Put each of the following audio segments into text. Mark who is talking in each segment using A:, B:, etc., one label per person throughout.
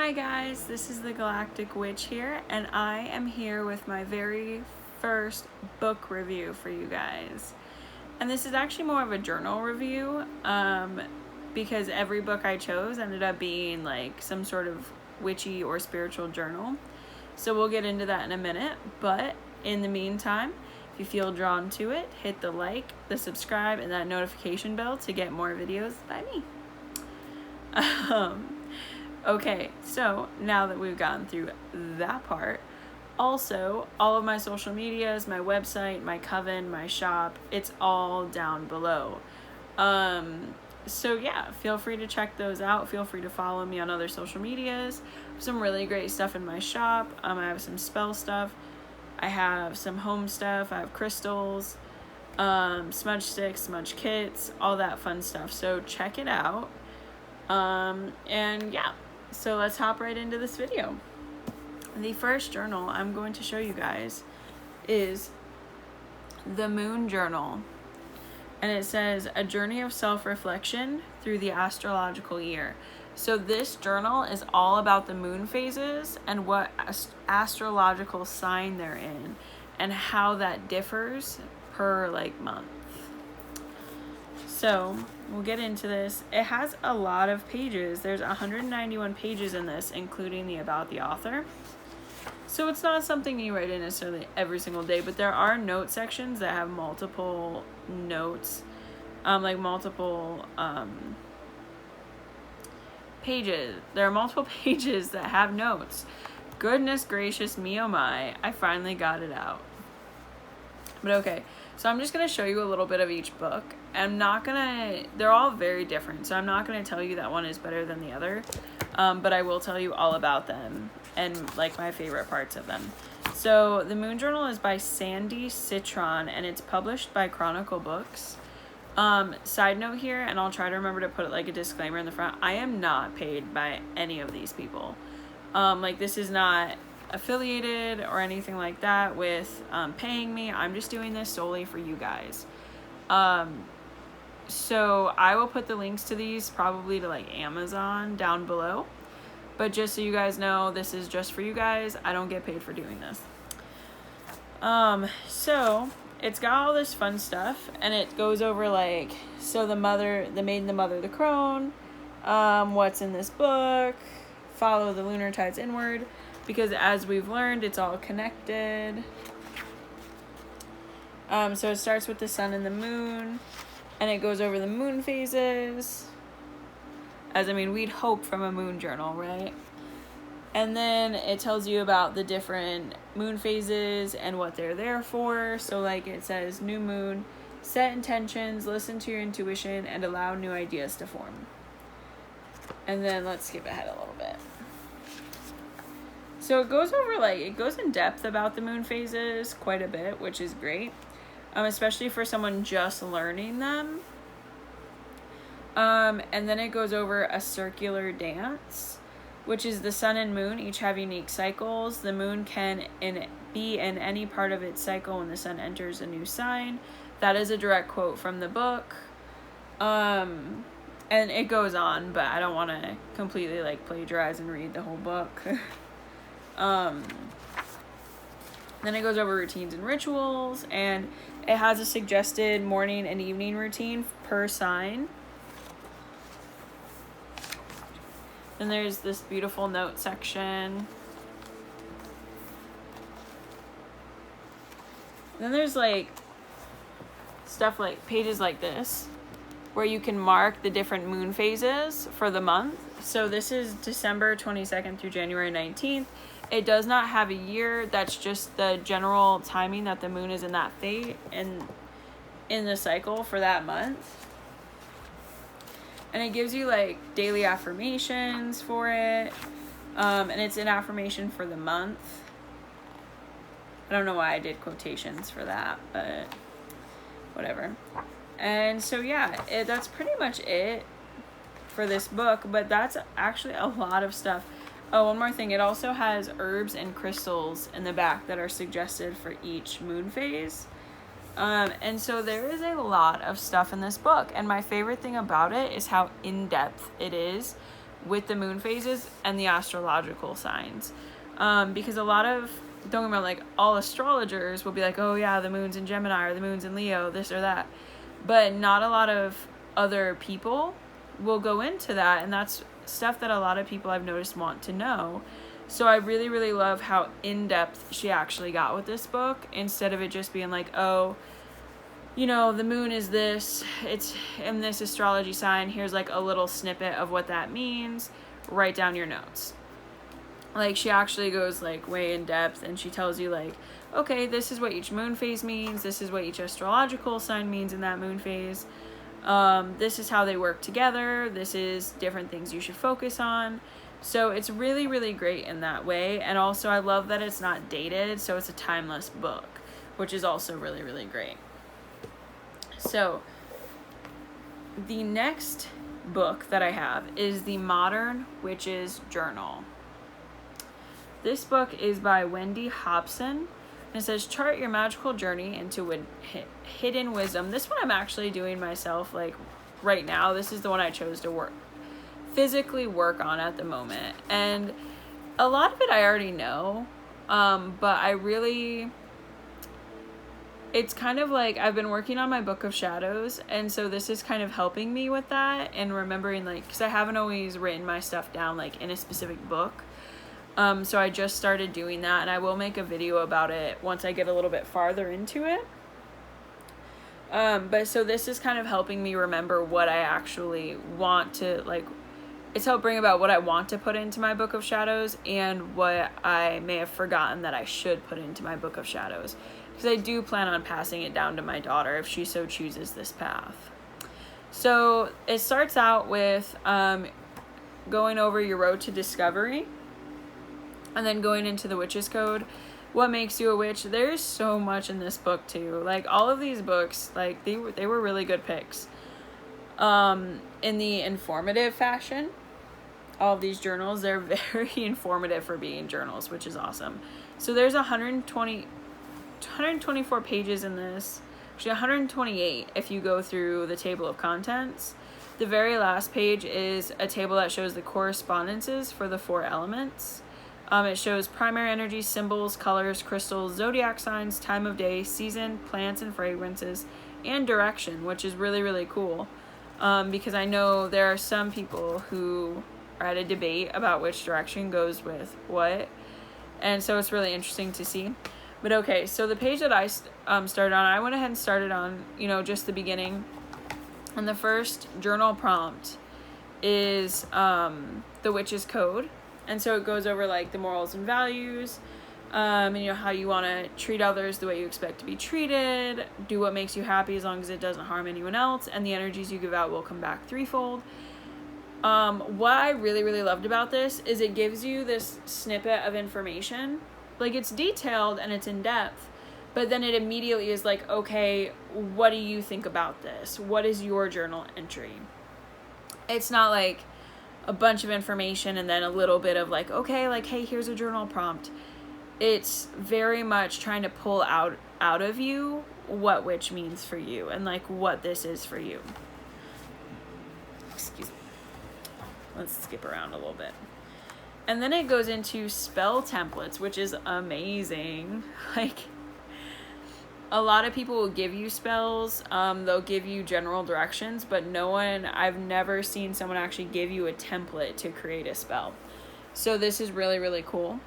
A: Hi guys, this is the Galactic Witch here, and I am here with my very first book review for you guys. And this is actually more of a journal review, because every book I chose ended up being like some sort of witchy or spiritual journal. So we'll get into that in a minute, but in the meantime, if you feel drawn to it, hit the like, the subscribe, and that notification bell to get more videos by me. Okay, so now that we've gotten through that part, also all of my social medias, my website, my coven, my shop, it's all down below. So yeah, feel free to check those out. Feel free to follow me on other social medias. Some really great stuff in my shop. I have some spell stuff. I have some home stuff. I have crystals, smudge sticks, smudge kits, all that fun stuff. So check it out. And yeah. So let's hop right into this video. The first journal I'm going to show you guys is the Moon Journal. And it says, a journey of self-reflection through the astrological year. So this journal is all about the moon phases and what astrological sign they're in and how that differs per month. So we'll get into this. It has a lot of pages. There's 191 pages in this, including the about the author. So it's not something you write in necessarily every single day, but there are note sections that have multiple notes, multiple pages. There are multiple pages that have notes. Goodness gracious me, oh my, I finally got it out. But okay, so I'm just going to show you a little bit of each book. They're all very different, so I'm not going to tell you that one is better than the other, but I will tell you all about them and my favorite parts of them. So the Moon Journal is by Sandy Citron, and it's published by Chronicle Books. Side note here, and I'll try to remember to put a disclaimer in the front, I am not paid by any of these people. This is not affiliated or anything like that with paying me. I'm just doing this solely for you guys. So I will put the links to these probably to Amazon down below, but just so you guys know, this is just for you guys. I don't get paid for doing this. So it's got all this fun stuff, and it goes over so the maiden, the mother, the crone, what's in this book, follow the lunar tides inward, because as we've learned, it's all connected. So it starts with the sun and the moon, and it goes over the moon phases, we'd hope from a moon journal, right? And then it tells you about the different moon phases and what they're there for. So it says, new moon, set intentions, listen to your intuition, and allow new ideas to form. And then let's skip ahead a little bit. So it goes over it goes in depth about the moon phases quite a bit, which is great. Especially for someone just learning them. And then it goes over a circular dance, which is the sun and moon each have unique cycles. The moon can be in any part of its cycle when the sun enters a new sign. That is a direct quote from the book. And it goes on, but I don't want to completely plagiarize and read the whole book. Then it goes over routines and rituals, and it has a suggested morning and evening routine per sign. Then there's this beautiful note section. Then there's stuff pages like this, where you can mark the different moon phases for the month. So this is December 22nd through January 19th. It does not have a year. That's just the general timing that the moon is in that phase and in the cycle for that month. And it gives you daily affirmations for it. And it's an affirmation for the month. I don't know why I did quotations for that, but whatever. And so yeah, that's pretty much it for this book, but that's actually a lot of stuff. Oh, one more thing. It also has herbs and crystals in the back that are suggested for each moon phase. And so there is a lot of stuff in this book. And my favorite thing about it is how in-depth it is with the moon phases and the astrological signs. Because a lot of, don't get me wrong, like all astrologers will be like, oh yeah, the moon's in Gemini or the moon's in Leo, this or that. But not a lot of other people will go into that. And that's stuff that a lot of people I've noticed want to know. So I really, really love how in-depth she actually got with this book, instead of it just being like, oh, you know, the moon is this, it's in this astrology sign, here's like a little snippet of what that means, write down your notes. Like, she actually goes like way in depth, and she tells you like, okay, this is what each moon phase means, this is what each astrological sign means in that moon phase, this is how they work together, this is different things you should focus on. So it's really, really great in that way. And also I love that it's not dated, so it's a timeless book, which is also really, really great. So the next book that I have is The Modern Witch's Journal. This book is by Wendy Hobson, and it says, chart your magical journey into hidden wisdom. This one I'm actually doing myself, like right now. This is the one I chose to physically work on at the moment. And a lot of it I already know, but I really, it's kind of like I've been working on my Book of Shadows, and so this is kind of helping me with that and remembering, like, because I haven't always written my stuff down like in a specific book. So I just started doing that, and I will make a video about it once I get a little bit farther into it. But so this is kind of helping me remember what I actually want to, like, it's helped bring about what I want to put into my Book of Shadows and what I may have forgotten that I should put into my Book of Shadows. Because I do plan on passing it down to my daughter if she so chooses this path. So it starts out with going over your road to discovery, and then going into the Witch's Code. What makes you a witch? There's so much in this book too. Like, all of these books, like, they were really good picks. In the informative fashion, all of these journals, they're very informative for being journals, which is awesome. So there's 124 pages in this. Actually 128 if you go through the table of contents. The very last page is a table that shows the correspondences for the 4 elements. It shows primary energy, symbols, colors, crystals, zodiac signs, time of day, season, plants and fragrances, and direction, which is really, really cool. Because I know there are some people who are at a debate about which direction goes with what. And so it's really interesting to see. But okay, so the page that I started on, I went ahead and started on, you know, just the beginning. And the first journal prompt is the Witch's Code. And so it goes over like the morals and values, and you know, how you want to treat others the way you expect to be treated, do what makes you happy as long as it doesn't harm anyone else, and the energies you give out will come back threefold. What I really, really loved about this is it gives you this snippet of information. Like, it's detailed and it's in depth, but then it immediately is like, okay, what do you think about this? What is your journal entry? It's not like a bunch of information and then a little bit of like, okay, like, hey, here's a journal prompt. It's very much trying to pull out of you what witch means for you and like what this is for you. Excuse me. Let's skip around a little bit. And then it goes into spell templates, which is amazing. Like, a lot of people will give you spells, they'll give you general directions, but I've never seen someone actually give you a template to create a spell. So this is really, really cool.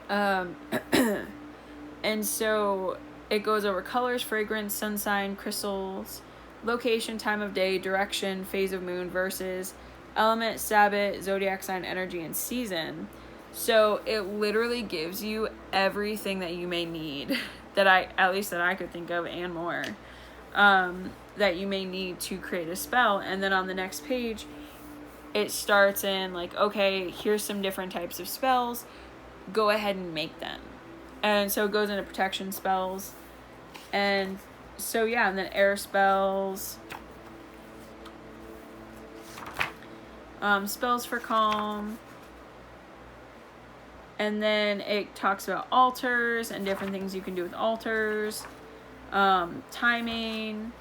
A: And so it goes over colors, fragrance, sun sign, crystals, location, time of day, direction, phase of moon, verses, element, Sabbath, zodiac sign, energy, and season. So it literally gives you everything that you may need that I could think of, and more, that you may need to create a spell. And then on the next page, it starts in like, okay, here's some different types of spells, go ahead and make them. And so it goes into protection spells, and so yeah, and then air spells, spells for calm. And then it talks about altars and different things you can do with altars, timing,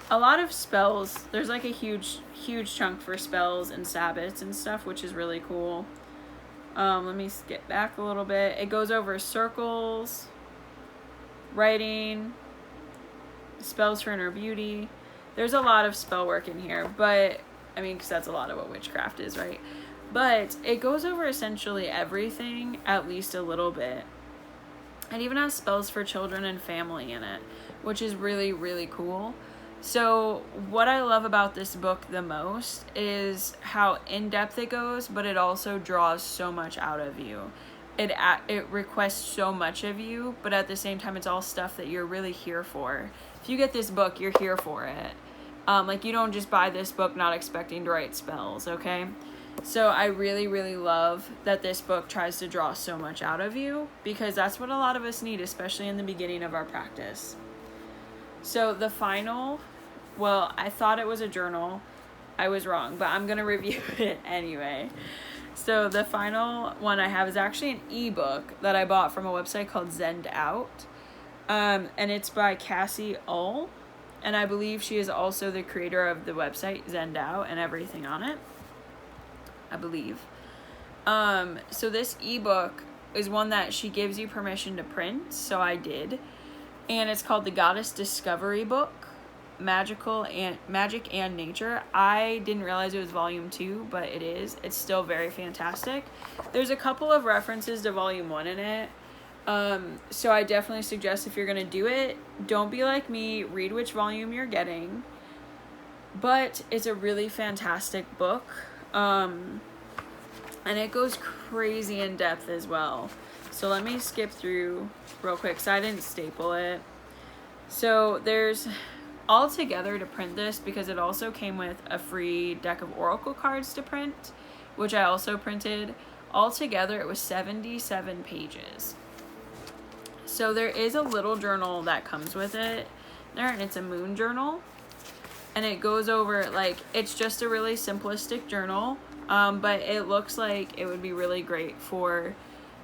A: a lot of spells. There's like a huge chunk for spells and Sabbats and stuff, which is really cool. Let me skip back a little bit. It goes over circles, writing, spells for inner beauty. There's a lot of spell work in here, but I mean, because that's a lot of what witchcraft is, right? But it goes over essentially everything, at least a little bit. It even has spells for children and family in it, which is really, really cool. So what I love about this book the most is how in-depth it goes, but it also draws so much out of you. It requests so much of you, but at the same time, it's all stuff that you're really here for. If you get this book, you're here for it. Like, you don't just buy this book not expecting to write spells, okay? So I really, really love that this book tries to draw so much out of you, because that's what a lot of us need, especially in the beginning of our practice. So the final, well, I thought it was a journal. I was wrong, but I'm going to review it anyway. So the final one I have is actually an ebook that I bought from a website called Zend Out. And it's by Cassie Ull. And I believe she is also the creator of the website Zend Out and everything on it. I believe. So this ebook is one that she gives you permission to print. So I did. And it's called The Goddess Discovery Book. Magic and Nature. I didn't realize it was volume 2, but it is. It's still very fantastic. There's a couple of references to volume 1 in it. So I definitely suggest, if you're going to do it, don't be like me, read which volume you're getting. But it's a really fantastic book. And it goes crazy in depth as well. So let me skip through real quick, so I didn't staple it. So there's all together to print this, because it also came with a free deck of oracle cards to print, which I also printed. Altogether, it was 77 pages. So there is a little journal that comes with it there, and it's a moon journal. And it goes over, like, it's just a really simplistic journal, but it looks like it would be really great for,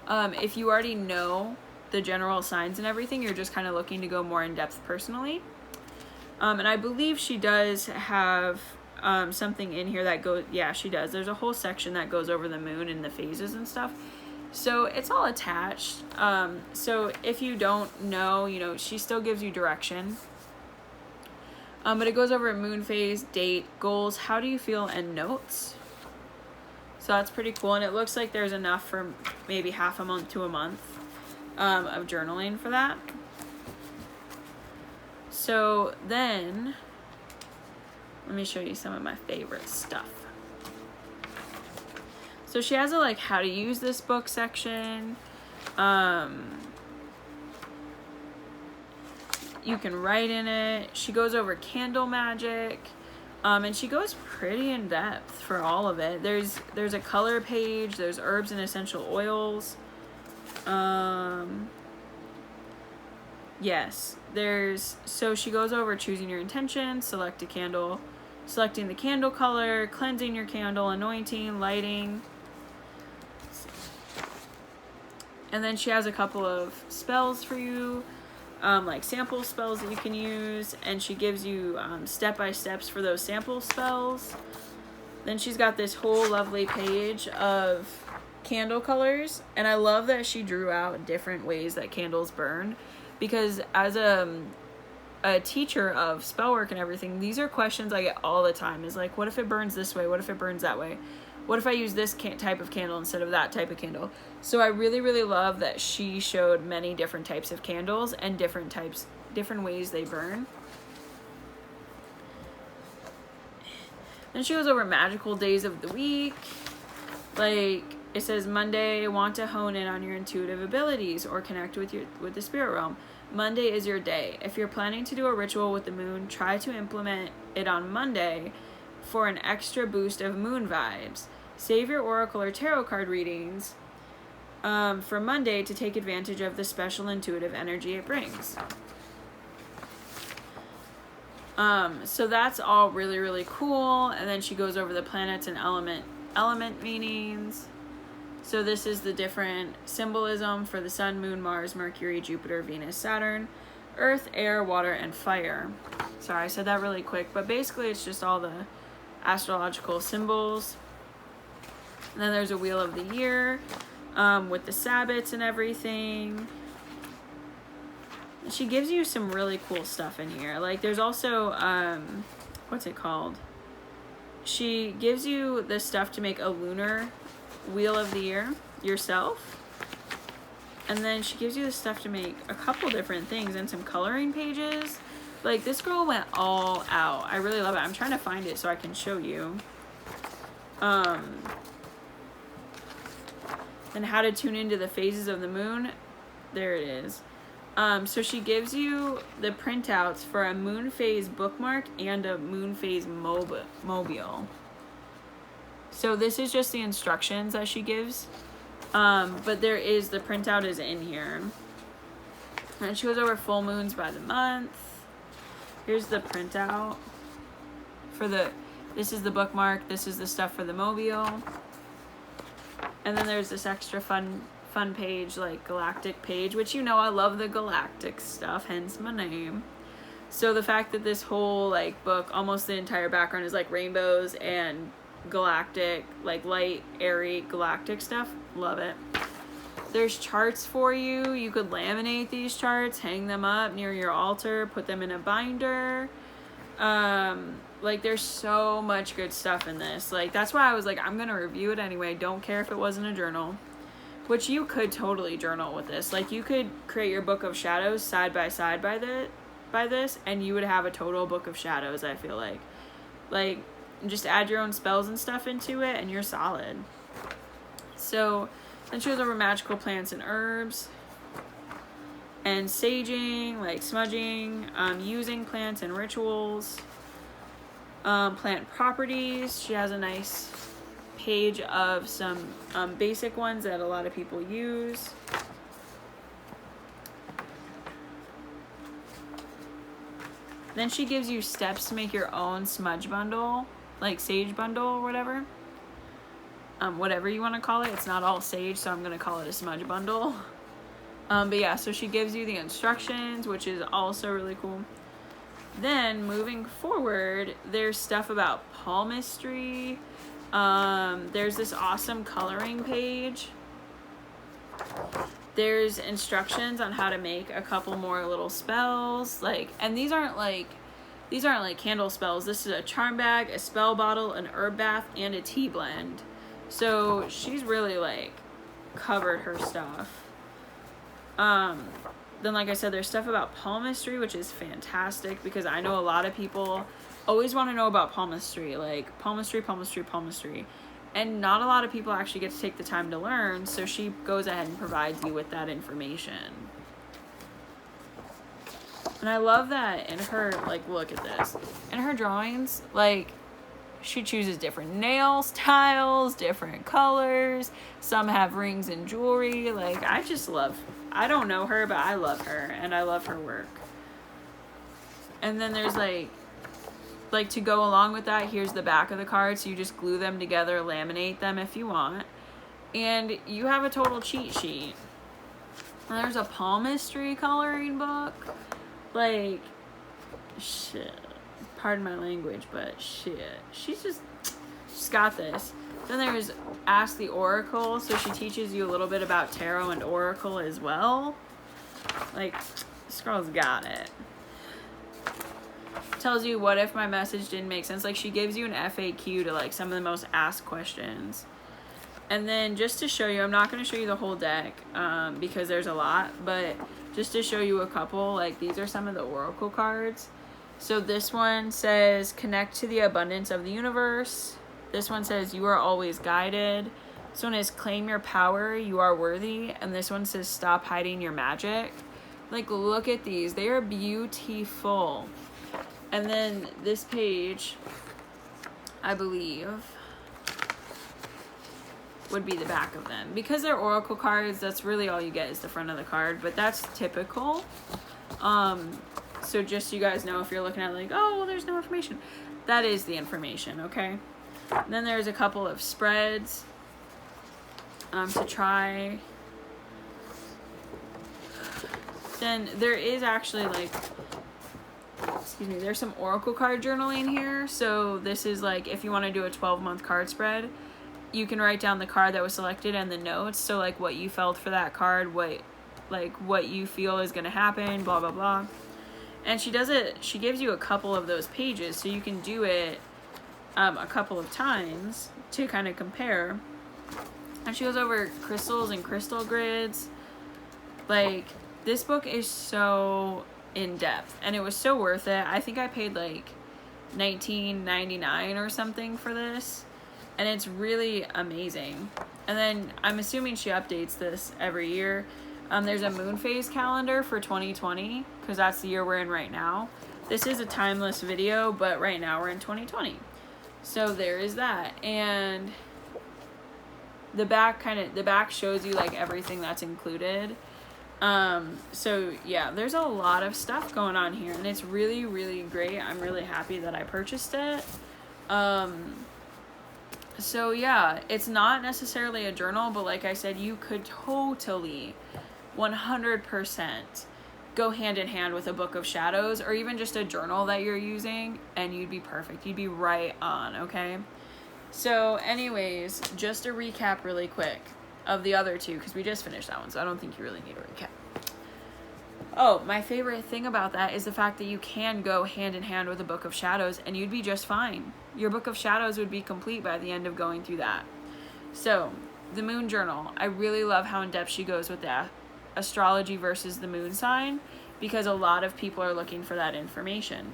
A: if you already know the general signs and everything, you're just kind of looking to go more in depth personally. And I believe she does have something in here that goes, yeah, she does. There's a whole section that goes over the moon and the phases and stuff. So it's all attached. So if you don't know, you know, she still gives you direction. But it goes over moon phase, date, goals, how do you feel, and notes. So that's pretty cool. And it looks like there's enough for maybe half a month to a month of journaling for that. So then, let me show you some of my favorite stuff. So she has a, like, how to use this book section. You can write in it. She goes over candle magic. And she goes pretty in depth for all of it. There's a color page. There's herbs and essential oils. Yes, so she goes over choosing your intention, select a candle, selecting the candle color, cleansing your candle, anointing, lighting. And then she has a couple of spells for you, like sample spells that you can use, and she gives you step-by-steps for those sample spells. Then she's got this whole lovely page of candle colors, and I love that she drew out different ways that candles burn. Because as a teacher of spell work and everything, these are questions I get all the time. Is like, what if it burns this way? What if it burns that way? What if I use this type of candle instead of that type of candle? So I really, really love that she showed many different types of candles and different ways they burn. Then she goes over magical days of the week. Like, it says Monday, want to hone in on your intuitive abilities or connect with the spirit realm. Monday is your day. If you're planning to do a ritual with the moon, try to implement it on Monday for an extra boost of moon vibes. Save your oracle or tarot card readings for Monday to take advantage of the special intuitive energy it brings. So that's all really, really cool. And then she goes over the planets and element meanings. So this is the different symbolism for the sun, moon, Mars, Mercury, Jupiter, Venus, Saturn, earth, air, water, and fire. Sorry, I said that really quick, but basically it's just all the astrological symbols. And then there's a wheel of the year with the Sabbats and everything. She gives you some really cool stuff in here. Like there's also, what's it called? She gives you the stuff to make a lunar wheel of the year yourself. And then she gives you the stuff to make a couple different things and some coloring pages. Like this girl went all out. I really love it. I'm trying to find it so I can show you. And how to tune into the phases of the moon. There it is. So she gives you the printouts for a moon phase bookmark and a moon phase mobile. So this is just the instructions that she gives. But there is, the printout is in here. And she goes over full moons by the month. Here's the printout for this is the bookmark, this is the stuff for the mobile. And then there's this extra fun page, like galactic page, which you know I love the galactic stuff, hence my name. So the fact that this whole like book, almost the entire background is like rainbows and galactic, like light, airy galactic stuff, love it. There's charts for you. You could laminate these charts, hang them up near your altar, put them in a binder. Like there's so much good stuff in this. Like that's why I was like, I'm gonna review it anyway. Don't care if it wasn't a journal. Which you could totally journal with this. Like you could create your book of shadows side by side by this, and you would have a total book of shadows, I feel like. Like just add your own spells and stuff into it and you're solid. So then she goes over magical plants and herbs and saging, like smudging, using plants and rituals, plant properties. She has a nice page of some basic ones that a lot of people use. Then she gives you steps to make your own smudge bundle, like sage bundle or whatever. Whatever you want to call it. It's not all sage, so I'm going to call it a smudge bundle. But yeah, so she gives you the instructions, which is also really cool. Then moving forward, there's stuff about palmistry. There's this awesome coloring page. There's instructions on how to make a couple more little spells. And these aren't like candle spells. This is a charm bag, a spell bottle, an herb bath, and a tea blend. So she's really like covered her stuff. Then like I said, there's stuff about palmistry, which is fantastic because I know a lot of people always want to know about palmistry, like palmistry. And not a lot of people actually get to take the time to learn, so she goes ahead and provides you with that information. And I love that in her, like, look at this. In her drawings, like, she chooses different nail styles, different colors. Some have rings and jewelry. Like, I don't know her, but I love her, and I love her work. And then there's, like to go along with that, here's the back of the cards. So you just glue them together, laminate them if you want. And you have a total cheat sheet. And there's a palmistry coloring book. Like, shit. Pardon my language, but shit. She's got this. Then there's Ask the Oracle. So she teaches you a little bit about tarot and oracle as well. Like, this girl's got it. Tells you what if my message didn't make sense. Like, she gives you an FAQ to like some of the most asked questions. And then just to show you, I'm not going to show you the whole deck because there's a lot, but just to show you a couple, like these are some of the oracle cards. So this one says connect to the abundance of the universe. This one says you are always guided. This one is claim your power, you are worthy. And this one says stop hiding your magic. Like, look at these, they are beautiful. And then this page, I believe, would be the back of them. Because they're oracle cards, that's really all you get is the front of the card. But that's typical. So just so you guys know, if you're looking at like, oh, well, there's no information. That is the information, okay? And then there's a couple of spreads to try. Then there is actually like... there's some oracle card journaling here. So this is like if you want to do a 12-month card spread, you can write down the card that was selected and the notes. So like what you felt for that card, what you feel is going to happen, blah, blah, blah. And she gives you a couple of those pages, so you can do it a couple of times to kind of compare. And she goes over crystals and crystal grids. Like, this book is so in depth, and it was so worth it. I think I paid like $19.99 or something for this, and it's really amazing. And then I'm assuming she updates this every year. There's a moon phase calendar for 2020, because that's the year we're in right now. This is a timeless video, but right now we're in 2020. So there is that. And the back shows you like everything that's included. So yeah, there's a lot of stuff going on here, and it's really, really great. I'm really happy that I purchased it. So yeah, it's not necessarily a journal, but like I said, you could totally 100% go hand in hand with a book of shadows, or even just a journal that you're using, and you'd be perfect. You'd be right on, okay? So anyways, just a recap really quick of the other two, because we just finished that one, so I don't think you really need a recap. Oh, my favorite thing about that is the fact that you can go hand in hand with a book of shadows, and you'd be just fine. Your book of shadows would be complete by the end of going through that. So, the moon journal. I really love how in depth she goes with that. Astrology versus the moon sign, because a lot of people are looking for that information.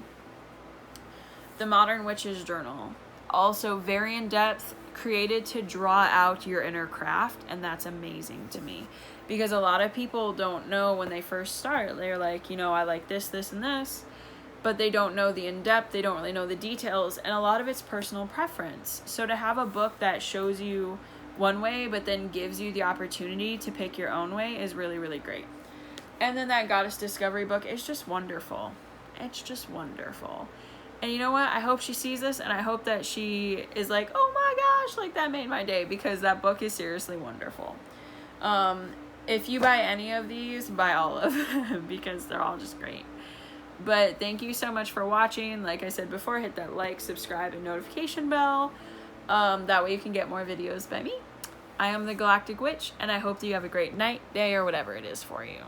A: The Modern Witch's Journal. Also very in depth, created to draw out your inner craft, and that's amazing to me, because a lot of people don't know when they first start. They're like, I like this, this, and this, but they don't know the in-depth, they don't really know the details, and a lot of it's personal preference. So to have a book that shows you one way but then gives you the opportunity to pick your own way is really, really great. And then that Goddess Discovery book is just wonderful. It's just wonderful. And you know what? I hope she sees this, and I hope that she is like, oh my gosh, like that made my day, because that book is seriously wonderful. If you buy any of these, buy all of them, because they're all just great. But thank you so much for watching. Like I said before, hit that like, subscribe, and notification bell. That way you can get more videos by me. I am the Galactic Witch, and I hope that you have a great night, day, or whatever it is for you.